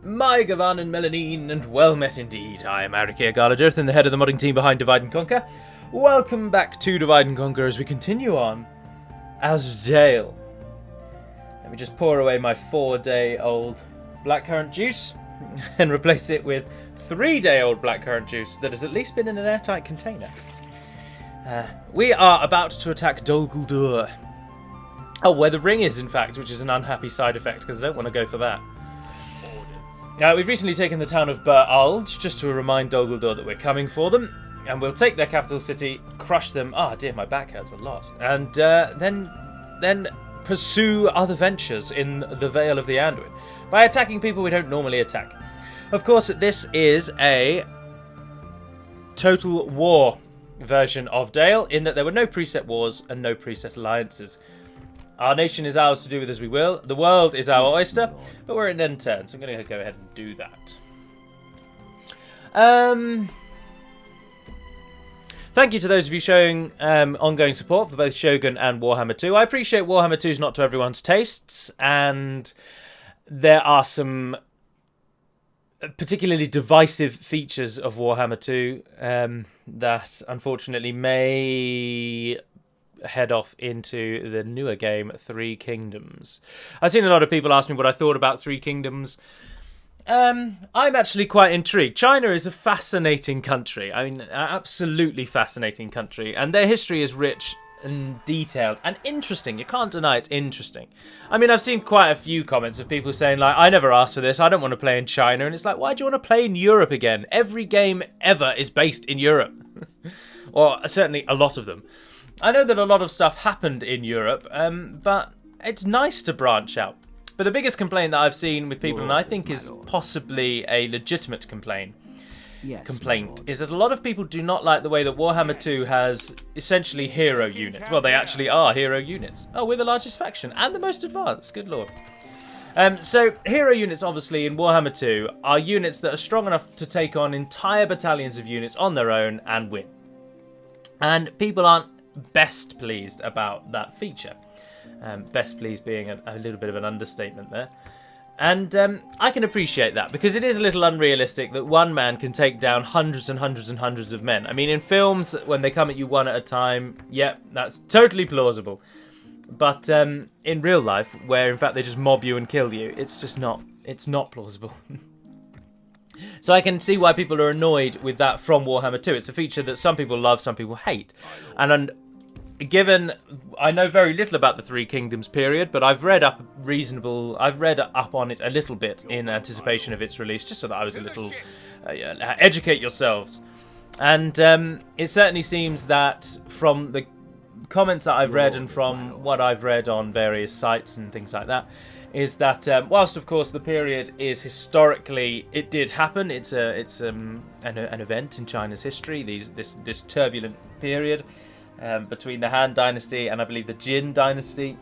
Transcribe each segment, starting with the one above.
My Gavan and Melanine, and well met indeed. I am Arikir Guldur, and the head of the modding team behind Divide and Conquer. Welcome back to Divide and Conquer as we continue on as Dale. Let me just pour away my 4-day-old blackcurrant juice and replace it with 3-day-old blackcurrant juice that has at least been in an airtight container. We are about to attack Guldur. Oh, where the ring is, in fact, which is an unhappy side effect because I don't want to go for that. We've recently taken the town of Bur-Alj, just to remind Guldur that we're coming for them, and we'll take their capital city, crush them. Ah, dear, my back hurts a lot. And then pursue other ventures in the Vale of the Anduin by attacking people we don't normally attack. Of course, this is a total war version of Dale, in that there were no preset wars and no preset alliances. Our nation is ours to do with as we will. The world is our oyster, but we're in end turn, so I'm going to go ahead and do that. Thank you to those of you showing ongoing support for both Shogun and Warhammer 2. I appreciate Warhammer 2 is not to everyone's tastes, and there are some particularly divisive features of Warhammer 2 that unfortunately may head off into the newer game, Three Kingdoms. I've seen a lot of people ask me what I thought about Three Kingdoms. I'm actually quite intrigued. China is a fascinating country. I mean, absolutely fascinating country. And their history is rich and detailed and interesting. You can't deny it's interesting. I mean, I've seen quite a few comments of people saying, like, I never asked for this. I don't want to play in China. And it's like, why do you want to play in Europe again? Every game ever is based in Europe. Or certainly a lot of them. I know that a lot of stuff happened in Europe, but it's nice to branch out. But the biggest complaint that I've seen with people, and I think is possibly a legitimate complaint, is that a lot of people do not like the way that Warhammer 2 has essentially hero units. Well, they actually are hero units. Oh, we're the largest faction and the most advanced. Good lord. So hero units, obviously, in Warhammer 2 are units that are strong enough to take on entire battalions of units on their own and win. And people aren't best pleased about that feature. Best pleased being a little bit of an understatement there. And I can appreciate that, because it is a little unrealistic that one man can take down hundreds and hundreds and hundreds of men. I mean, in films, when they come at you one at a time, yep, that's totally plausible. But in real life, where in fact they just mob you and kill you, it's not plausible. So I can see why people are annoyed with that from Warhammer 2. It's a feature that some people love, some people hate. And given I know very little about the Three Kingdoms period, but I've read up on it a little bit in anticipation of its release, just so that I was a little educate yourselves. And it certainly seems that from the comments that I've read and from what I've read on various sites and things like that, is that whilst of course the period is historically, it did happen. It's an event in China's history. This turbulent period between the Han Dynasty and I believe the Jin Dynasty.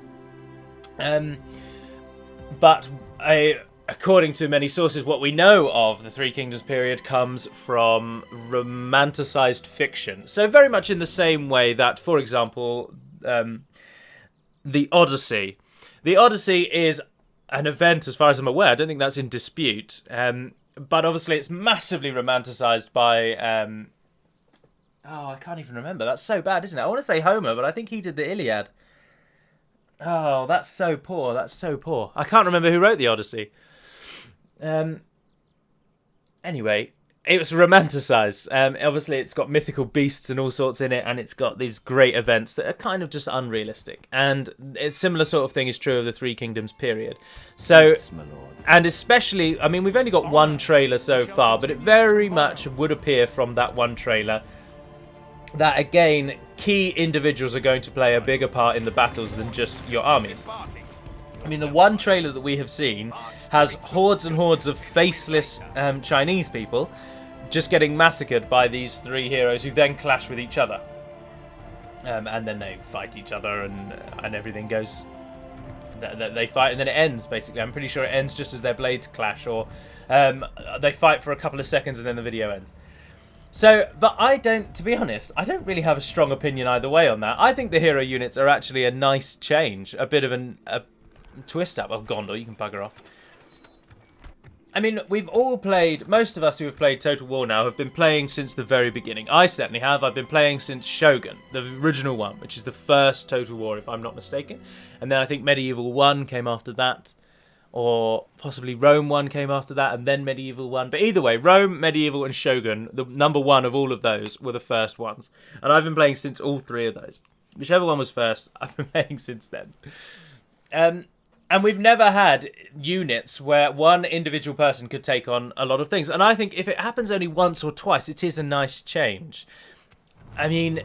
But according to many sources, what we know of the Three Kingdoms period comes from romanticized fiction. So very much in the same way that, for example, the Odyssey. The Odyssey is an event, as far as I'm aware. I don't think that's in dispute. But obviously it's massively romanticized by... I can't even remember. That's so bad, isn't it? I want to say Homer, but I think he did the Iliad. Oh, that's so poor. That's so poor. I can't remember who wrote the Odyssey. Anyway, it was romanticized. Obviously, it's got mythical beasts and all sorts in it, and it's got these great events that are kind of just unrealistic. And a similar sort of thing is true of the Three Kingdoms period. So, and especially, I mean, we've only got one trailer so far, but it very much would appear from that one trailer that, again, key individuals are going to play a bigger part in the battles than just your armies. I mean, the one trailer that we have seen has hordes and hordes of faceless Chinese people just getting massacred by these three heroes who then clash with each other. And then they fight each other and everything goes... They fight and then it ends, basically. I'm pretty sure it ends just as their blades clash, or they fight for a couple of seconds and then the video ends. So, but to be honest, I don't really have a strong opinion either way on that. I think the hero units are actually a nice change, a bit of a twist up. Oh, Gondor, you can bugger off. I mean, we've all played, most of us who have played Total War now have been playing since the very beginning. I certainly have. I've been playing since Shogun, the original one, which is the first Total War, if I'm not mistaken. And then I think Medieval 1 came after that, or possibly Rome 1 came after that, and then Medieval 1. But either way, Rome, Medieval, and Shogun, the number one of all of those, were the first ones. And I've been playing since all three of those. Whichever one was first, I've been playing since then. And we've never had units where one individual person could take on a lot of things. And I think if it happens only once or twice, it is a nice change. I mean,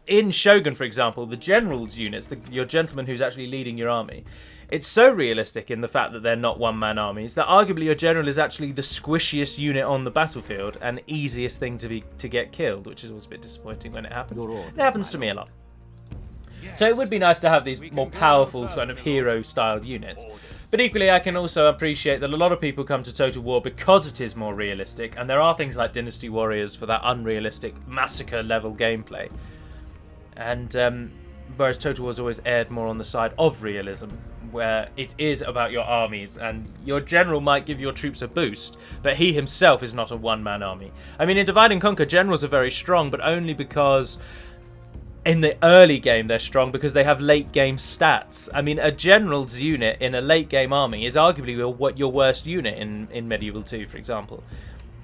in Shogun, for example, the general's units, your gentleman who's actually leading your army, it's so realistic in the fact that they're not one-man armies that arguably your general is actually the squishiest unit on the battlefield and easiest thing to get killed, which is always a bit disappointing when it happens. It happens to me a lot. So it would be nice to have these more powerful kind of hero-styled units. But equally, I can also appreciate that a lot of people come to Total War because it is more realistic, and there are things like Dynasty Warriors for that unrealistic massacre-level gameplay. And whereas Total War's always erred more on the side of realism, where it is about your armies, and your general might give your troops a boost, but he himself is not a one-man army. I mean, in Divide and Conquer, generals are very strong, but only because in the early game they're strong because they have late game stats. I mean, a general's unit in a late game army is arguably your worst unit in Medieval 2, for example.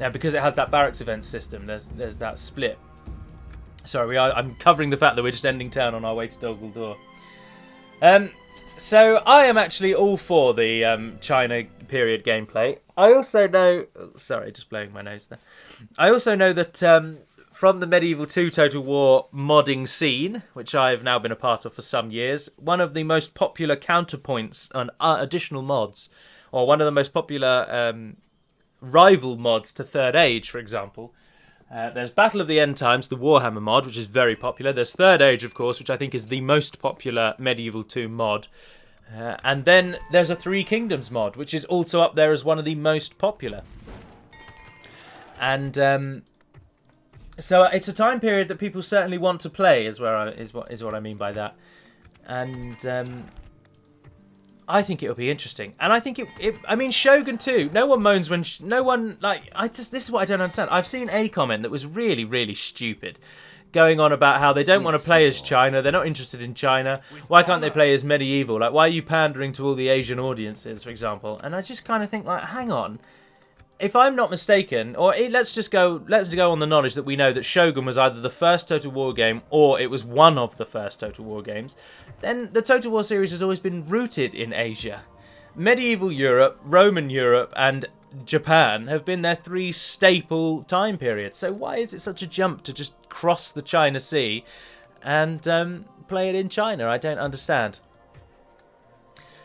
Now, because it has that barracks event system, there's that split. Sorry, I'm covering the fact that we're just ending turn on our way to Guldur. So I am actually all for the China period gameplay. I also know... Sorry, just blowing my nose there. I also know that from the Medieval 2 Total War modding scene, which I've now been a part of for some years, one of the most popular counterpoints and additional mods, or one of the most popular rival mods to Third Age, for example, there's Battle of the End Times, the Warhammer mod, which is very popular. There's Third Age, of course, which I think is the most popular Medieval 2 mod. And then there's a Three Kingdoms mod, which is also up there as one of the most popular. And so it's a time period that people certainly want to play, is what I mean by that. And I think it'll be interesting. And I think I mean, Shogun 2, no one moans when... this is what I don't understand. I've seen a comment that was really, really stupid, going on about how they don't want to play as China, they're not interested in China, why can't they play as medieval? Like, why are you pandering to all the Asian audiences, for example? And I just kind of think, like, hang on. If I'm not mistaken, or let's go on the knowledge that we know that Shogun was either the first Total War game or it was one of the first Total War games, then the Total War series has always been rooted in Asia. Medieval Europe, Roman Europe, and Japan have been their three staple time periods. So why is it such a jump to just cross the China Sea and play it in China? I don't understand.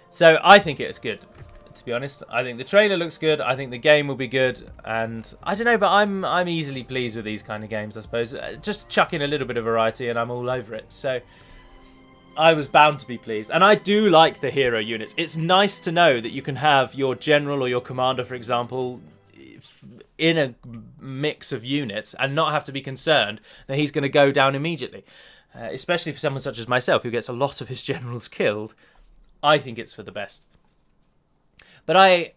So I think it's good. To be honest, I think the trailer looks good. I think the game will be good, and I don't know, but I'm easily pleased with these kind of games. I suppose just chuck in a little bit of variety, and I'm all over it. So I was bound to be pleased, and I do like the hero units. It's nice to know that you can have your general or your commander, for example, in a mix of units, and not have to be concerned that he's going to go down immediately. Especially for someone such as myself, who gets a lot of his generals killed. I think it's for the best. But I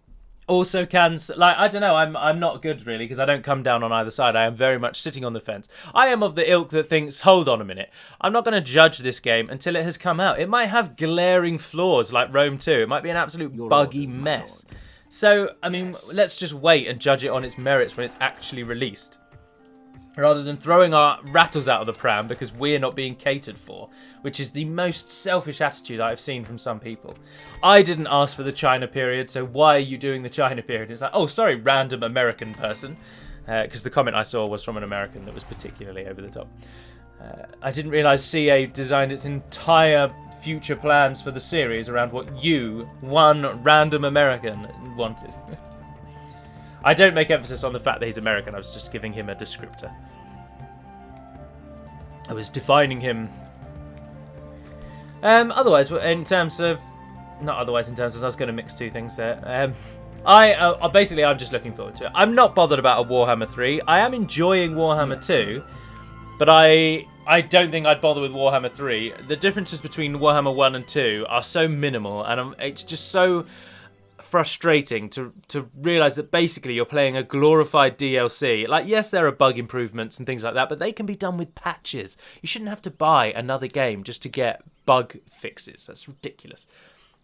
also can, like, I don't know, I'm not good really, because I don't come down on either side. I am very much sitting on the fence. I am of the ilk that thinks, hold on a minute, I'm not going to judge this game until it has come out. It might have glaring flaws like Rome 2. It might be an absolute buggy mess. So, I mean, let's just wait and judge it on its merits when it's actually released, rather than throwing our rattles out of the pram because we're not being catered for, which is the most selfish attitude I've seen from some people. I didn't ask for the China period, so why are you doing the China period? It's like, oh, sorry, random American person, because the comment I saw was from an American that was particularly over the top. I didn't realise CA designed its entire future plans for the series around what you, one random American, wanted. I don't make emphasis on the fact that he's American. I was just giving him a descriptor. I was defining him. Otherwise, in terms of... Not otherwise, in terms of... I was going to mix two things there. Basically, I'm just looking forward to it. I'm not bothered about a Warhammer 3. I am enjoying Warhammer 2. But I don't think I'd bother with Warhammer 3. The differences between Warhammer 1 and 2 are so minimal. And it's just so... frustrating to realize that basically you're playing a glorified DLC. Like, yes, there are bug improvements and things like that, but they can be done with patches. You shouldn't have to buy another game just to get bug fixes. That's ridiculous.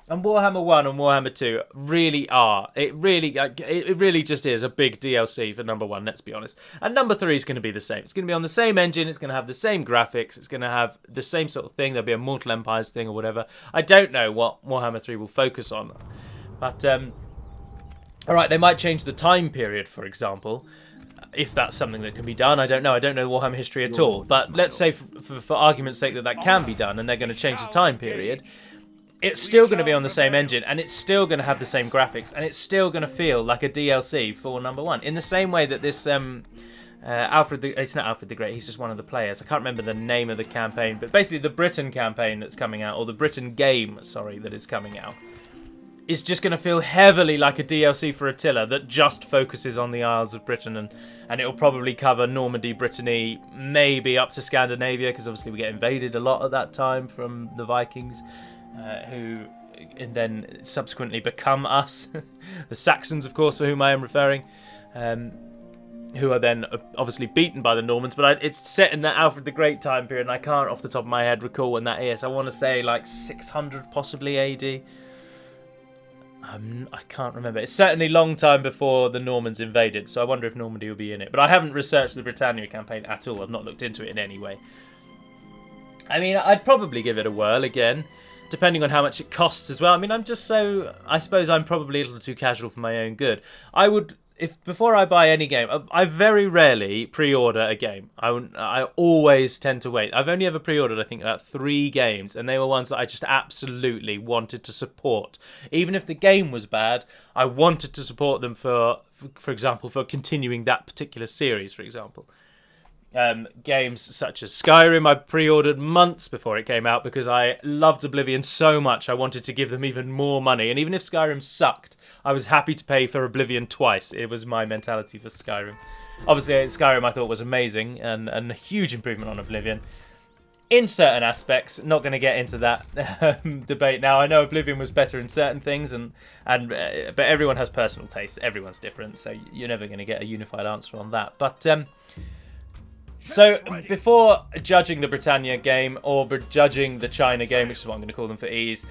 And Warhammer 1 and Warhammer 2 really are. It really just is a big DLC for number 1, let's be honest. And number 3 is going to be the same. It's going to be on the same engine. It's going to have the same graphics. It's going to have the same sort of thing. There'll be a Mortal Empires thing or whatever. I don't know what Warhammer 3 will focus on. But, alright, they might change the time period, for example. If that's something that can be done, I don't know. I don't know Warhammer history at all. But let's say, for argument's sake, that can be done and they're going to change the time period. It's still going to be on the same engine, and it's still going to have the same graphics, and it's still going to feel like a DLC for number 1. In the same way that this it's not Alfred the Great, he's just one of the players. I can't remember the name of the campaign, but basically the Britain campaign that's coming out, or the Britain game, sorry, that is coming out, is just going to feel heavily like a DLC for Attila that just focuses on the Isles of Britain, and it'll probably cover Normandy, Brittany, maybe up to Scandinavia, because obviously we get invaded a lot at that time from the Vikings. Who and then subsequently become us. The Saxons, of course, for whom I am referring, who are then obviously beaten by the Normans. But it's set in that Alfred the Great time period, and I can't off the top of my head recall when that is. I want to say like 600 possibly AD. I can't remember. It's certainly a long time before the Normans invaded, so I wonder if Normandy will be in it. But I haven't researched the Britannia campaign at all. I've not looked into it in any way. I mean, I'd probably give it a whirl again, depending on how much it costs as well. I mean, I suppose I'm probably a little too casual for my own good. I would, before I buy any game, I very rarely pre-order a game. I always tend to wait. I've only ever pre-ordered, I think, about 3 games, and they were ones that I just absolutely wanted to support. Even if the game was bad, I wanted to support them for example, for continuing that particular series, for example. Games such as Skyrim I pre-ordered months before it came out because I loved Oblivion so much I wanted to give them even more money, and even if Skyrim sucked, I was happy to pay for Oblivion twice. It was my mentality for Skyrim. Obviously Skyrim I thought was amazing and a huge improvement on Oblivion in certain aspects. Not going to get into that debate now. I know Oblivion was better in certain things, but everyone has personal tastes. Everyone's different, so you're never going to get a unified answer on that. But so, before judging the Britannia game, or judging the China game, which is what I'm going to call them for ease,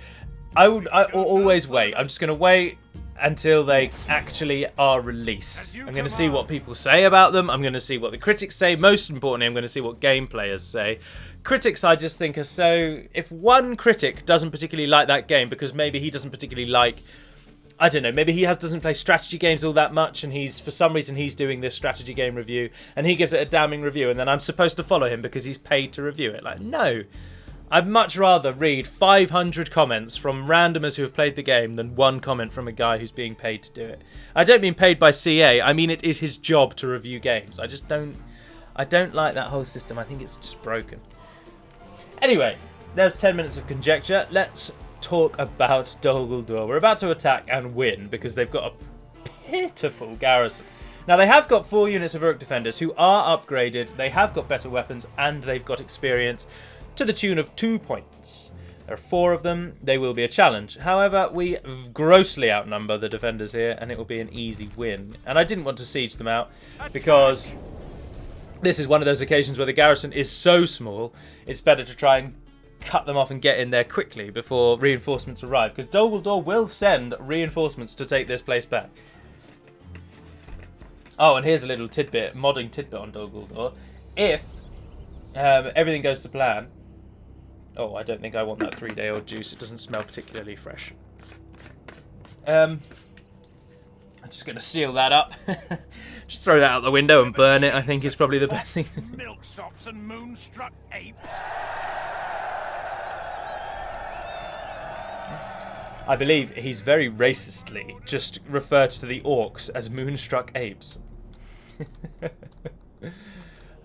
I always wait. I'm just going to wait until they actually are released. I'm going to see what people say about them. I'm going to see what the critics say. Most importantly, I'm going to see what game players say. Critics, I just think, are so... If one critic doesn't particularly like that game, because maybe he doesn't particularly like... I don't know, maybe he doesn't play strategy games all that much, and for some reason he's doing this strategy game review, and he gives it a damning review, and then I'm supposed to follow him because he's paid to review it. Like, no. I'd much rather read 500 comments from randomers who have played the game than one comment from a guy who's being paid to do it. I don't mean paid by CA, I mean it is his job to review games. I don't like that whole system. I think it's just broken. Anyway, there's 10 minutes of conjecture. Let's talk about Dol Guldur. We're about to attack and win because they've got a pitiful garrison. Now, they have got 4 units of Uruk defenders who are upgraded, they have got better weapons, and they've got experience to the tune of 2 points. There are 4 of them. They will be a challenge. However, we grossly outnumber the defenders here, and it will be an easy win. And I didn't want to siege them out because this is one of those occasions where the garrison is so small, it's better to try and cut them off and get in there quickly before reinforcements arrive, because Dol Guldur will send reinforcements to take this place back. Oh, and here's a little tidbit, modding tidbit on Dol Guldur. If everything goes to plan... Oh, I don't think I want that 3-day-old juice. It doesn't smell particularly fresh. I'm just going to seal that up. Just throw that out the window and burn it, I think is probably the best thing. Milksops and moonstruck apes. I believe he's very racistly just referred to the orcs as moonstruck apes.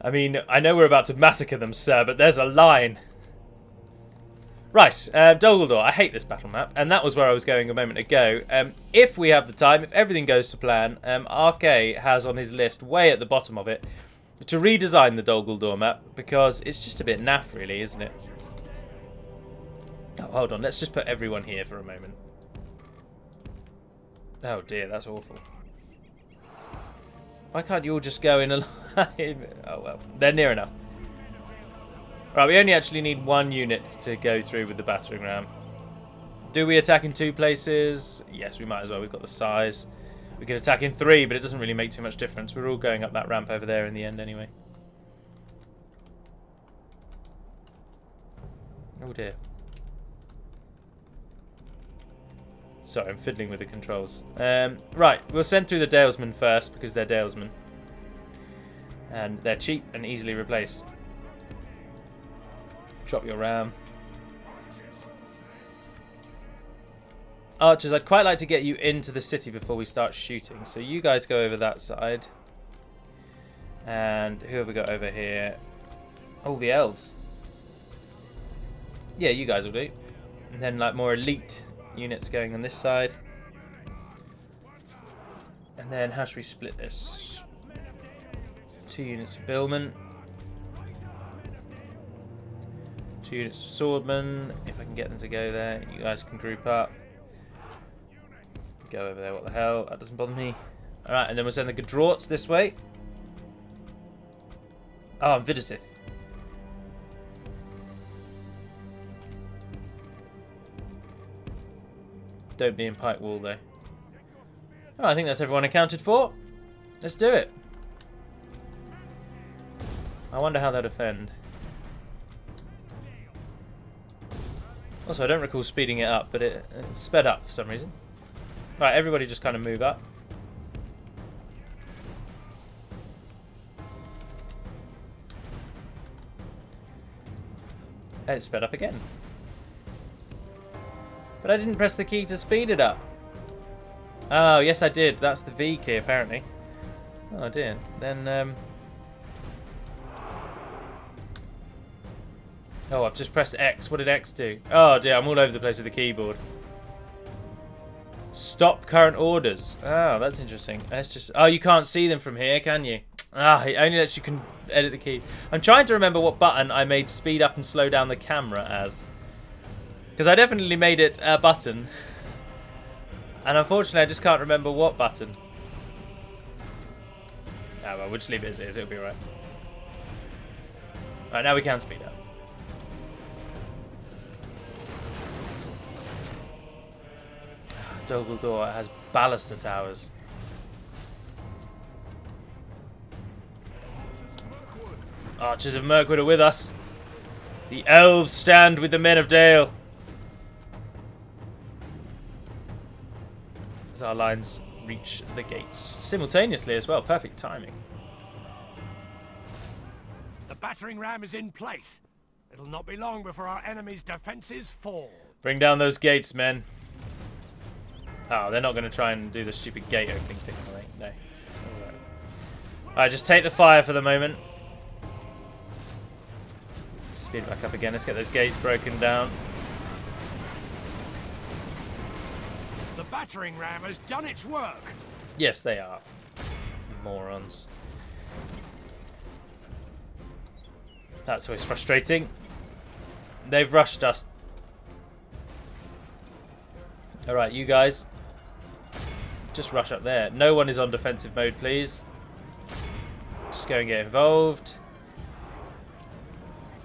I mean, I know we're about to massacre them, sir, but there's a line. Right, Dol Guldur. I hate this battle map, and that was where I was going a moment ago. If we have the time, if everything goes to plan, RK has on his list, way at the bottom of it, to redesign the Dol Guldur map, because it's just a bit naff, really, isn't it? Oh, hold on, let's just put everyone here for a moment. Oh dear, that's awful. Why can't you all just go in a line? Oh well, they're near enough. Right, we only actually need one unit to go through with the battering ram. Do we attack in 2 places? Yes, we might as well. We've got the size. We could attack in 3, but it doesn't really make too much difference. We're all going up that ramp over there in the end anyway. Oh dear. Sorry, I'm fiddling with the controls. Right, we'll send through the Dalesmen first because they're Dalesmen. And they're cheap and easily replaced. Drop your ram. Archers, I'd quite like to get you into the city before we start shooting. So you guys go over that side. And who have we got over here? Oh, the elves. Yeah, you guys will do. And then like more elite units going on this side. And then how should we split this? 2 units of billmen. 2 units of swordmen. If I can get them to go there, you guys can group up. Go over there, what the hell? That doesn't bother me. Alright, and then we'll send the Gudrorts this way. Oh, Vidisith. Don't be in Pike Wall, though. Oh, I think that's everyone accounted for. Let's do it. I wonder how they'll defend. Also, I don't recall speeding it up, but it sped up for some reason. Right, everybody just kind of move up. And it sped up again. But I didn't press the key to speed it up. Oh, yes I did. That's the V key, apparently. Oh, dear. Then, oh, I've just pressed X. What did X do? Oh, dear. I'm all over the place with the keyboard. Stop current orders. Oh, that's interesting. Let's just... Oh, you can't see them from here, can you? Ah, it only lets you can edit the key. I'm trying to remember what button I made speed up and slow down the camera as. Because I definitely made it a button. And unfortunately, I just can't remember what button. Ah, well, we'll just leave it as it is. It'll be alright. Alright, now we can speed up. Guldur has baluster towers. Archers of Mirkwood are with us. The elves stand with the men of Dale. As our lines reach the gates simultaneously as well. Perfect timing. The battering ram is in place. It'll not be long before our enemy's defenses fall. Bring down those gates, men. Oh, they're not going to try and do the stupid gate opening thing, are they? No. Alright, just take the fire for the moment. Speed back up again. Let's get those gates broken down. The battering ram has done its work. Yes, they are. Morons. That's always frustrating. They've rushed us. Alright, you guys. Just rush up there. No one is on defensive mode, please. Just go and get involved.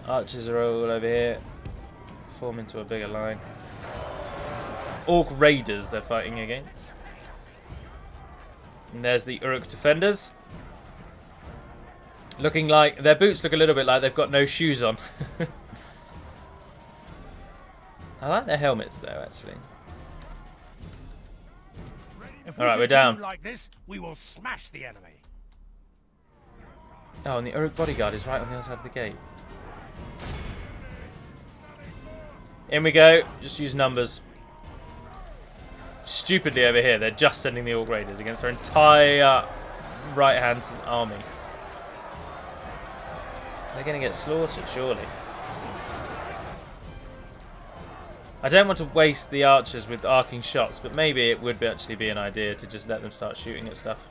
Archers are all over here. Form into a bigger line. Orc raiders they're fighting against. And there's the Uruk defenders. Looking like... Their boots look a little bit like they've got no shoes on. I like their helmets though, actually. Alright, we're down. Like this, we will smash the enemy. Oh, and the Uruk bodyguard is right on the other side of the gate. In we go. Just use numbers. Stupidly over here, they're just sending the Orc Raiders against their entire right-hand army. They're going to get slaughtered, surely. I don't want to waste the archers with arcing shots, but maybe it would actually be an idea to just let them start shooting at stuff.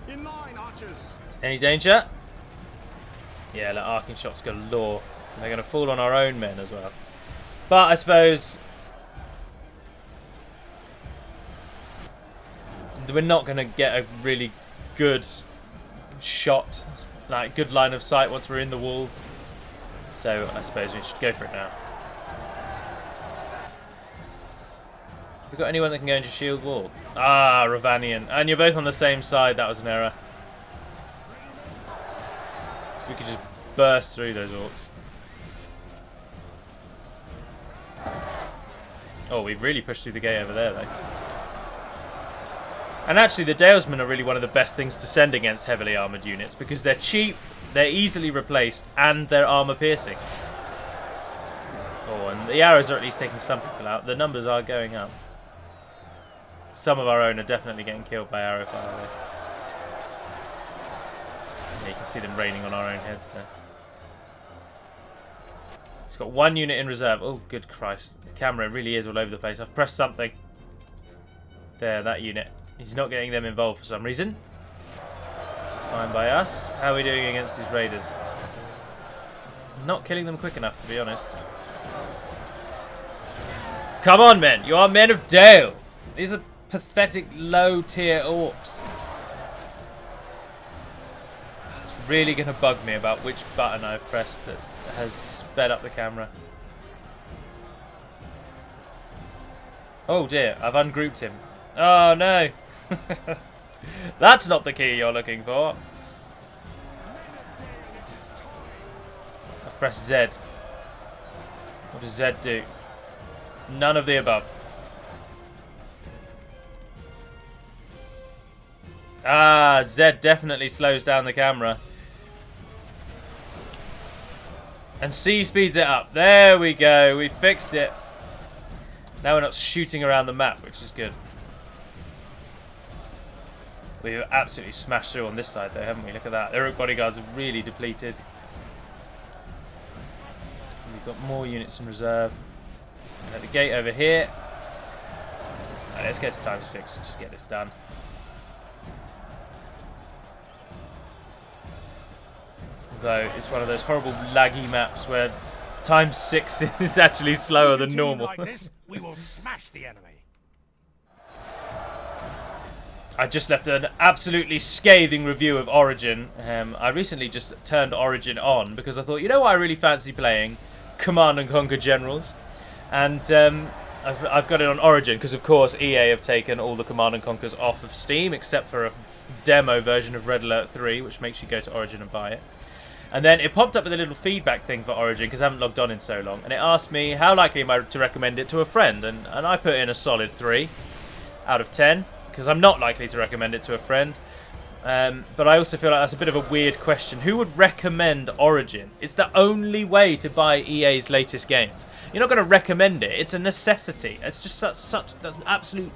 In line, archers. Any danger? Yeah, let arcing shots galore. They're going to fall on our own men as well. But I suppose we're not going to get a really good shot, like good line of sight once we're in the walls. So I suppose we should go for it now. Have we got anyone that can go into shield wall? Ah, Ravanian. And you're both on the same side. That was an error. So we could just burst through those orcs. Oh, we've really pushed through the gate over there, though. And actually, the Dalesmen are really one of the best things to send against heavily armoured units because they're cheap, they're easily replaced, and they're armour-piercing. Oh, and the arrows are at least taking some people out. The numbers are going up. Some of our own are definitely getting killed by arrow fire, though. Yeah, you can see them raining on our own heads there. It's got one unit in reserve. Oh, good Christ. The camera really is all over the place. I've pressed something. There, that unit. He's not getting them involved for some reason. It's fine by us. How are we doing against these raiders? Not killing them quick enough, to be honest. Come on, men. You are men of Dale. These are pathetic low-tier orcs. It's really going to bug me about which button I've pressed that has sped up the camera. Oh dear, I've ungrouped him. Oh no! That's not the key you're looking for. I've pressed Z. What does Z do? None of the above. Ah, Z definitely slows down the camera. And C speeds it up. There we go. We fixed it. Now we're not shooting around the map, which is good. We've absolutely smashed through on this side, though, haven't we? Look at that. Their bodyguards are really depleted. We've got more units in reserve. At the gate over here. Right, let's get to ×6 and just get this done. Although it's one of those horrible laggy maps where ×6 is actually slower than normal. Like this, we will smash the enemy. I just left an absolutely scathing review of Origin. I recently just turned Origin on because I thought, you know what I really fancy playing? Command and Conquer Generals. And I've got it on Origin because, of course, EA have taken all the Command and Conquers off of Steam except for a demo version of Red Alert 3, which makes you go to Origin and buy it. And then it popped up with a little feedback thing for Origin because I haven't logged on in so long. And it asked me how likely am I to recommend it to a friend. And I put in a solid 3 out of 10 because I'm not likely to recommend it to a friend. But I also feel like that's a bit of a weird question. Who would recommend Origin? It's the only way to buy EA's latest games. You're not going to recommend it. It's a necessity. It's just that's absolute,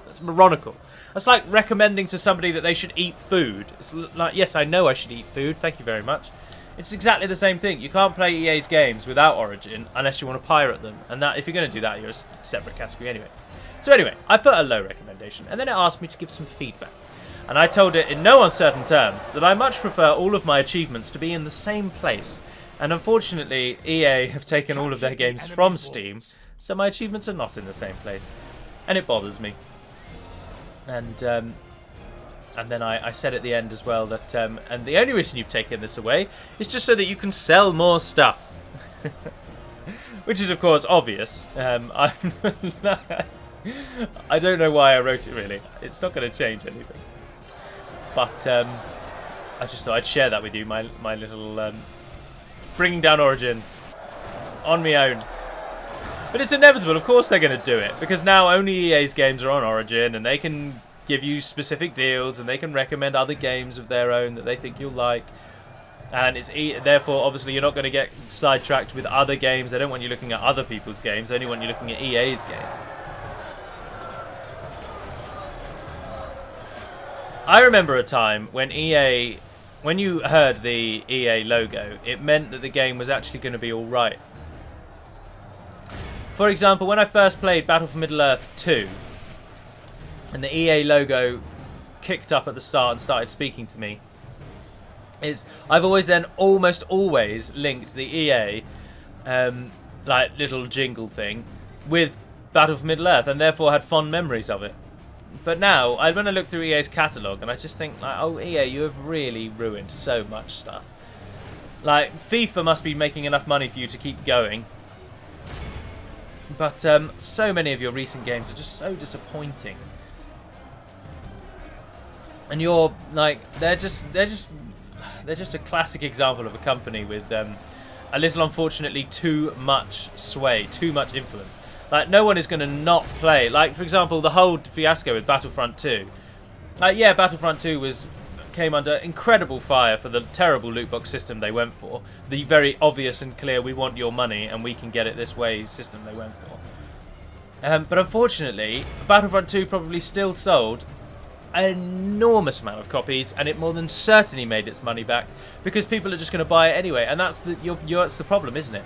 that's moronical. That's like recommending to somebody that they should eat food. It's like, yes, I know I should eat food. Thank you very much. It's exactly the same thing. You can't play EA's games without Origin unless you want to pirate them. And that, if you're going to do that, you're a separate category anyway. So anyway, I put a low recommendation. And then it asked me to give some feedback. And I told it in no uncertain terms that I much prefer all of my achievements to be in the same place. And unfortunately, EA have taken all of their games from Steam, so my achievements are not in the same place. And it bothers me. And then I said at the end as well that, and the only reason you've taken this away is just so that you can sell more stuff. Which is, of course, obvious. I don't know why I wrote it, really. It's not going to change anything. But I just thought I'd share that with you, my little bringing down Origin on my own. But it's inevitable, of course they're going to do it, because now only EA's games are on Origin, and they can give you specific deals, and they can recommend other games of their own that they think you'll like. And it's therefore, obviously, you're not going to get sidetracked with other games. They don't want you looking at other people's games. They only want you looking at EA's games. I remember a time when when you heard the EA logo, it meant that the game was actually going to be alright. For example, when I first played Battle for Middle-earth 2, and the EA logo kicked up at the start and started speaking to me, I've always then almost always linked the EA like little jingle thing with Battle for Middle-earth, and therefore had fond memories of it. But now, when I look through EA's catalogue, and I just think, like, oh, EA, you have really ruined so much stuff. Like, FIFA must be making enough money for you to keep going. But so many of your recent games are just so disappointing. And you're, like, they're just a classic example of a company with a little, unfortunately, too much sway, too much influence. Like, no one is going to not play. Like, for example, the whole fiasco with Battlefront 2. Like, yeah, Battlefront 2 came under incredible fire for the terrible loot box system they went for. The very obvious and clear, we want your money and we can get it this way system they went for. But unfortunately, Battlefront 2 probably still sold an enormous amount of copies, and it more than certainly made its money back because people are just going to buy it anyway. And that's that's the problem, isn't it?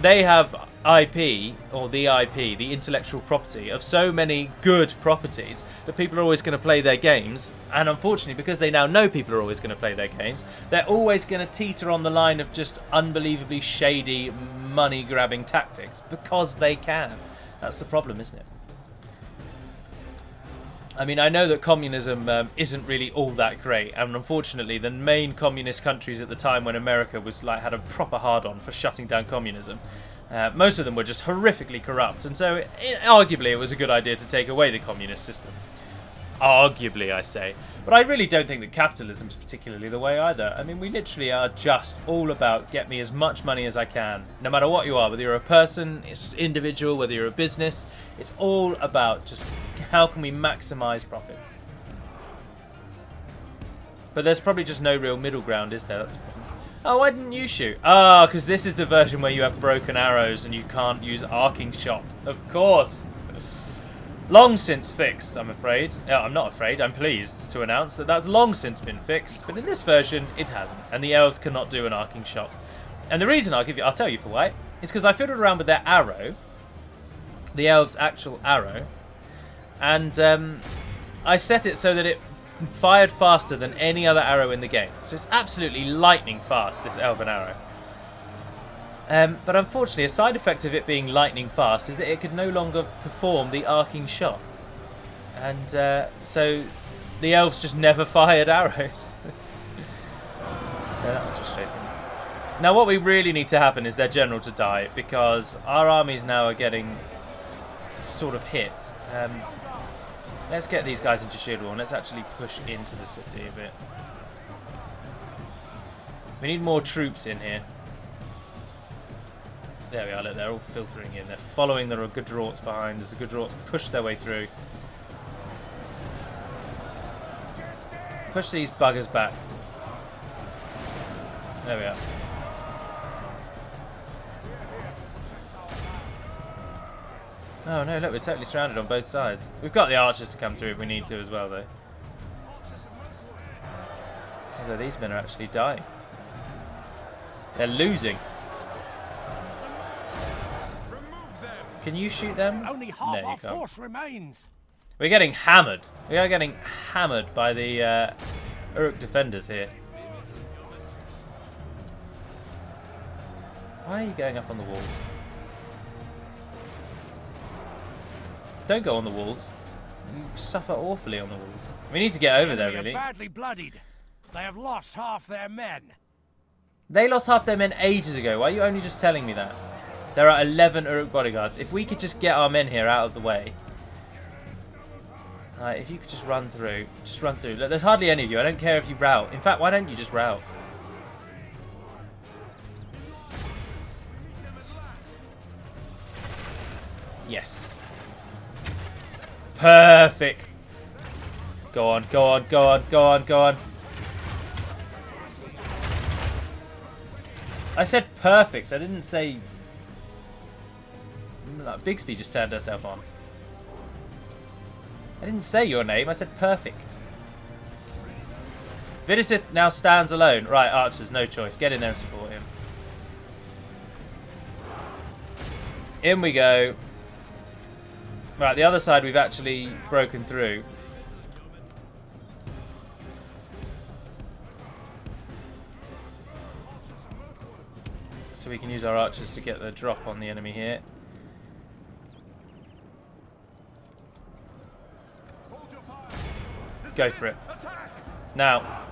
They have IP, or the IP, the intellectual property of so many good properties that people are always going to play their games. And unfortunately, because they now know people are always going to play their games, they're always going to teeter on the line of just unbelievably shady, money-grabbing tactics because they can. That's the problem, isn't it? I mean, I know that communism isn't really all that great, and unfortunately, the main communist countries at the time when America was had a proper hard-on for shutting down communism, most of them were just horrifically corrupt, and so arguably it was a good idea to take away the communist system. Arguably, I say. But I really don't think that capitalism is particularly the way either. I mean, we literally are just all about get me as much money as I can, no matter what you are, whether you're a person, it's individual, whether you're a business. It's all about just how can we maximise profits. But there's probably just no real middle ground, is there? That's the problem. Oh, why didn't you shoot? Ah, because this is the version where you have broken arrows and you can't use arcing shot. Of course. Long since fixed, I'm afraid. I'm not afraid, I'm pleased to announce that that's long since been fixed, but in this version, it hasn't, and the elves cannot do an arcing shot. And the reason I'll tell you for why, is because I fiddled around with their arrow, the elves' actual arrow, and I set it so that it fired faster than any other arrow in the game. So it's absolutely lightning fast, this elven arrow. But unfortunately, a side effect of it being lightning fast is that it could no longer perform the arcing shot. And so the elves just never fired arrows. So that was frustrating. Now what we really need to happen is their general to die, because our armies now are getting sort of hit. Let's get these guys into shield wall and let's actually push into the city a bit. We need more troops in here. There we are, look, they're all filtering in. They're following the Guldur behind as the Guldur push their way through. Push these buggers back. There we are. Oh no, look, we're totally surrounded on both sides. We've got the archers to come through if we need to as well, though. Although these men are actually dying. They're losing. Can you shoot them? Only half our force remains. We're getting hammered. We are getting hammered by the Uruk defenders here. Why are you going up on the walls? Don't go on the walls. You suffer awfully on the walls. We need to get over there, really. Badly bloodied. They have lost half their men. They lost half their men ages ago. Why are you only just telling me that? There are 11 Uruk bodyguards. If we could just get our men here out of the way. If you could just run through. Just run through. Look, there's hardly any of you. I don't care if you rout. In fact, why don't you just rout? Yes. Perfect. Go on, go on, go on, go on, go on. I said perfect. I didn't say... Bixby just turned herself on. I didn't say your name, I said perfect. Vidisith now stands alone. Right, archers, no choice. Get in there and support him. In we go. Right, the other side we've actually broken through. so we can use our archers to get the drop on the enemy here. Go for it. Now.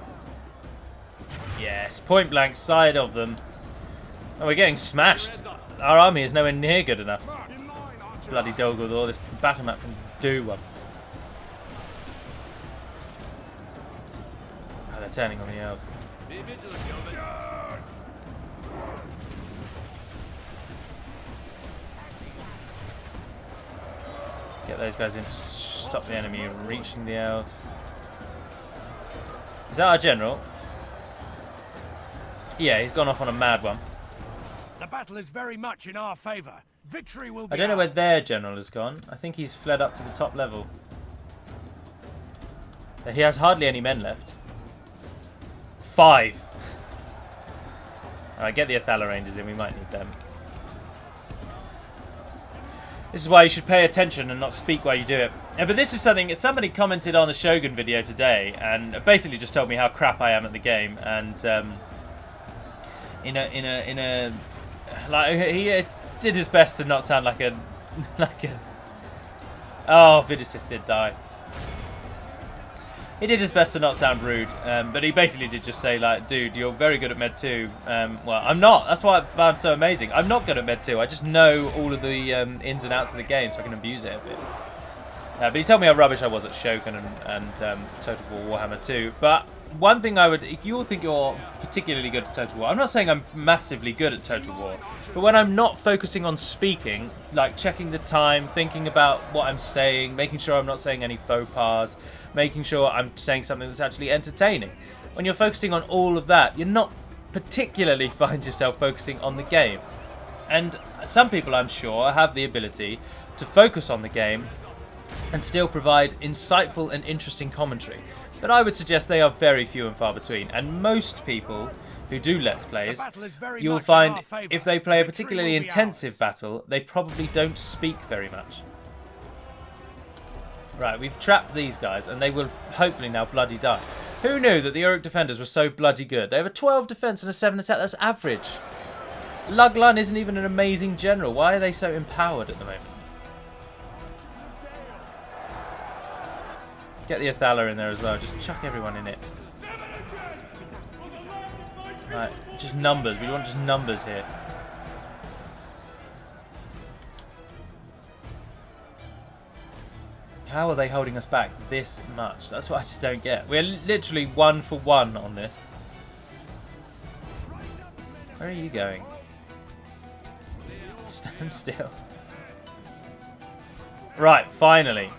Yes, point blank side of them. Oh, we're getting smashed. Our army is nowhere near good enough. Bloody Guldur, this battle map can do one. Oh, they're turning on the elves. Get those guys in to stop the enemy reaching the elves. Is that our general? Yeah, he's gone off on a mad one. The battle is very much in our favour. Victory will be I don't know where ours. their general has gone. I think he's fled up to the top level. He has hardly any men left. 5. Alright, get the Athala Rangers in. We might need them. This is why you should pay attention and not speak while you do it. Yeah, but this is something somebody commented on the Shogun video today and basically just told me how crap I am at the game. And like he did his best to not sound like a oh, Vidisith did die. He did his best to not sound rude, but he basically did just say, like, dude, you're very good at Med 2. Well, I'm not. That's why I found so amazing. I'm not good at Med 2. I just know all of the ins and outs of the game, so I can abuse it a bit. But he told me how rubbish I was at Shogun and Total War Warhammer 2. But one thing I would, if you all think you're particularly good at Total War, I'm not saying I'm massively good at Total War, but when I'm not focusing on speaking, like checking the time, thinking about what I'm saying, making sure I'm not saying any faux pas, making sure I'm saying something that's actually entertaining. When you're focusing on all of that, you're not particularly find yourself focusing on the game. And some people, I'm sure, have the ability to focus on the game and still provide insightful and interesting commentary. But I would suggest they are very few and far between. And most people who do Let's Plays, you will find if they play a particularly intensive battle, they probably don't speak very much. Right, we've trapped these guys, and they will hopefully now bloody die. Who knew that the Uruk defenders were so bloody good? They have a 12 defense and a 7 attack. That's average. Luglan isn't even an amazing general. Why are they so empowered at the moment? Get the Athala in there as well. Just chuck everyone in it. Right, just numbers. We want just numbers here. How are they holding us back this much? That's what I just don't get. We're literally 1 for 1 on this. Where are you going? Stand still. Right, finally.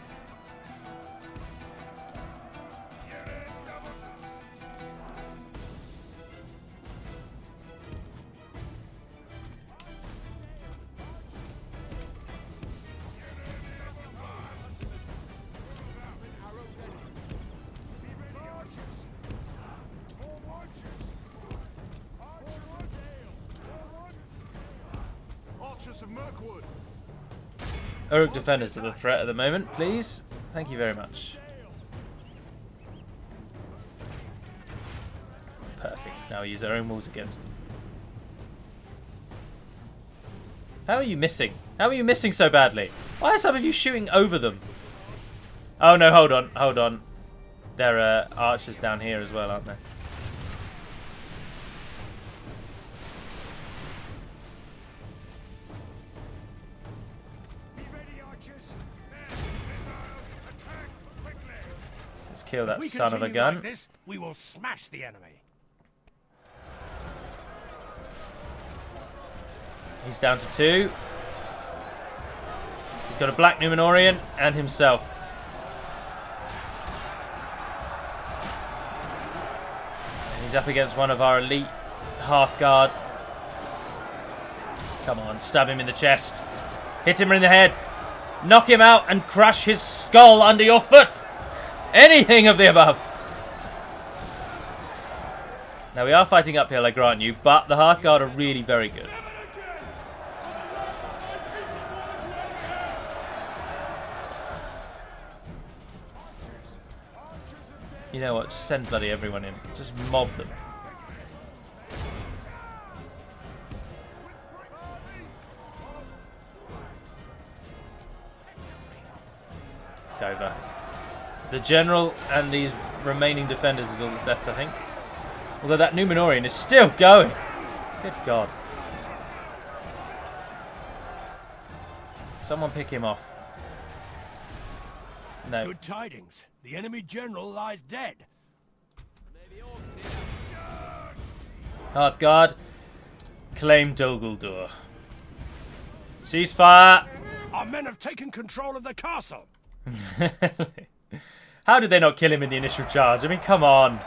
Uruk defenders are the threat at the moment, please. Thank you very much. Perfect. Now we use our own walls against them. How are you missing? How are you missing so badly? Why are some of you shooting over them? Oh no, hold on, hold on. There are archers down here as well, aren't there? Let's kill that son of a gun. Like this, we will smash the enemy. He's down to 2. He's got a black Numenorian and himself. And he's up against one of our elite Hearthguard. Come on, stab him in the chest. Hit him in the head. Knock him out and crush his skull under your foot. Anything of the above. Now we are fighting uphill, I grant you, but the Hearthguard are really very good. You know what? Just send bloody everyone in. Just mob them. It's over. The general and these remaining defenders is all that's left, I think. Although that Numenorian is still going. Good God. Someone pick him off. No. Good tidings. The enemy general lies dead. Hearthguard, claim Guldur. Ceasefire. Our men have taken control of the castle. How did they not kill him in the initial charge? I mean, come on.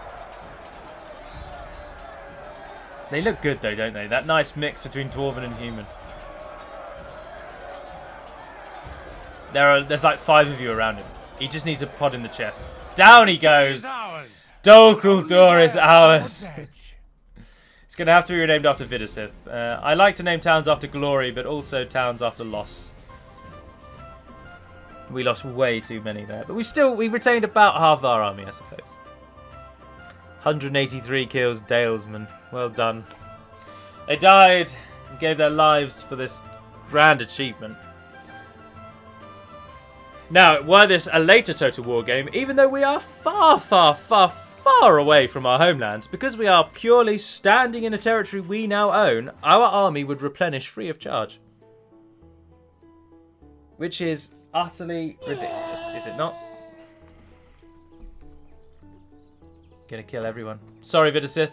They look good though, don't they? That nice mix between Dwarven and human. There's like 5 of you around him. He just needs a pod in the chest. Down he goes. Dol Guldur is ours. It's going to have to be renamed after Vidasith. I like to name towns after glory, but also towns after loss. We lost way too many there, but we retained about half our army, I suppose. 183 kills, Dalesmen. Well done. They died and gave their lives for this grand achievement. Now, were this a later Total War game, even though we are far, far, far, far away from our homelands, because we are purely standing in a territory we now own, our army would replenish free of charge. Which is utterly ridiculous, is it not? Gonna kill everyone. Sorry, Vidasith.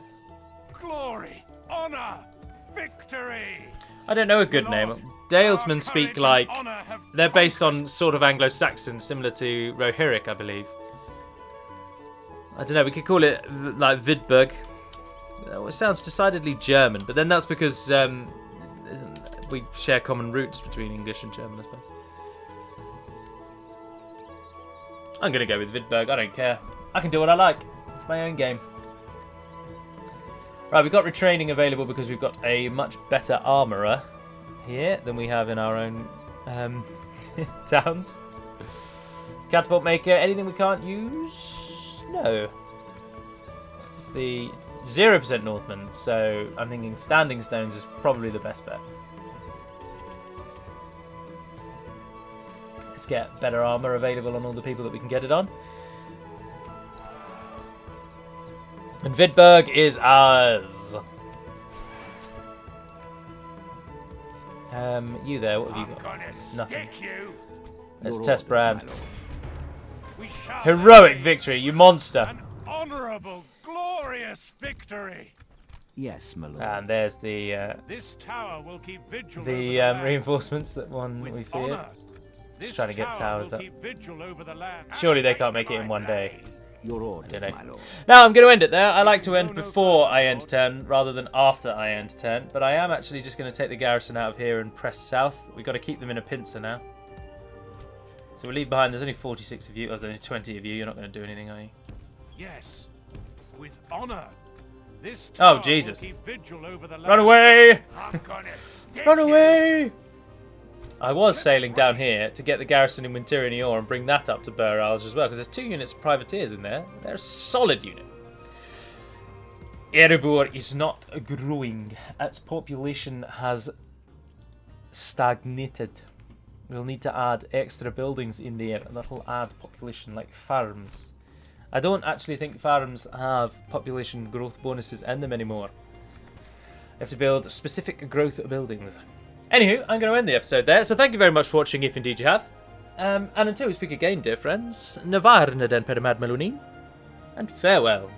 Glory, honor, victory. I don't know a good name. Dalesmen speak like... They're based on sort of Anglo-Saxon, similar to Rohirric, I believe. I don't know, we could call it like Vidberg. It sounds decidedly German, but then that's because we share common roots between English and German, I suppose. I'm going to go with Vidberg, I don't care. I can do what I like. It's my own game. Right, we've got retraining available because we've got a much better armourer here than we have in our own towns. Catapult maker, anything we can't use? No. It's the 0% Northman, so I'm thinking Standing Stones is probably the best bet. Let's get better armour available on all the people that we can get it on. And Vidberg is ours. You there, what have you got? Nothing. Let's test Brand. Heroic victory, you monster. An honourable, glorious victory. Yes, my lord. And there's the This tower will keep vigil the over the reinforcements that one With we feared. honor, Just trying to get towers up. keep vigil over the land Surely and they can't make it in my one day. blade. Your order, Don't know. my lord. Now I'm going to end it there. I like to end before I end turn rather than after I end turn, but I am actually just going to take the garrison out of here and press south. We've got to keep them in a pincer now. So we'll leave behind. There's only 46 of you. There's only 20 of you. You're not going to do anything, are you? Yes, with honor. This Oh, tower Jesus. will keep vigil over the land. Run away! I'm gonna stick Run you. away! I was sailing down here to get the garrison in Winter and Eor and bring that up to Bur Alge as well, because there's 2 units of privateers in there. They're a solid unit. Erebor is not growing. Its population has stagnated. We'll need to add extra buildings in there that'll add population, like farms. I don't actually think farms have population growth bonuses in them anymore. You have to build specific growth buildings. Anywho, I'm going to end the episode there, so thank you very much for watching, if indeed you have. And until we speak again, dear friends, Navarna den per Mad Melonin, and farewell.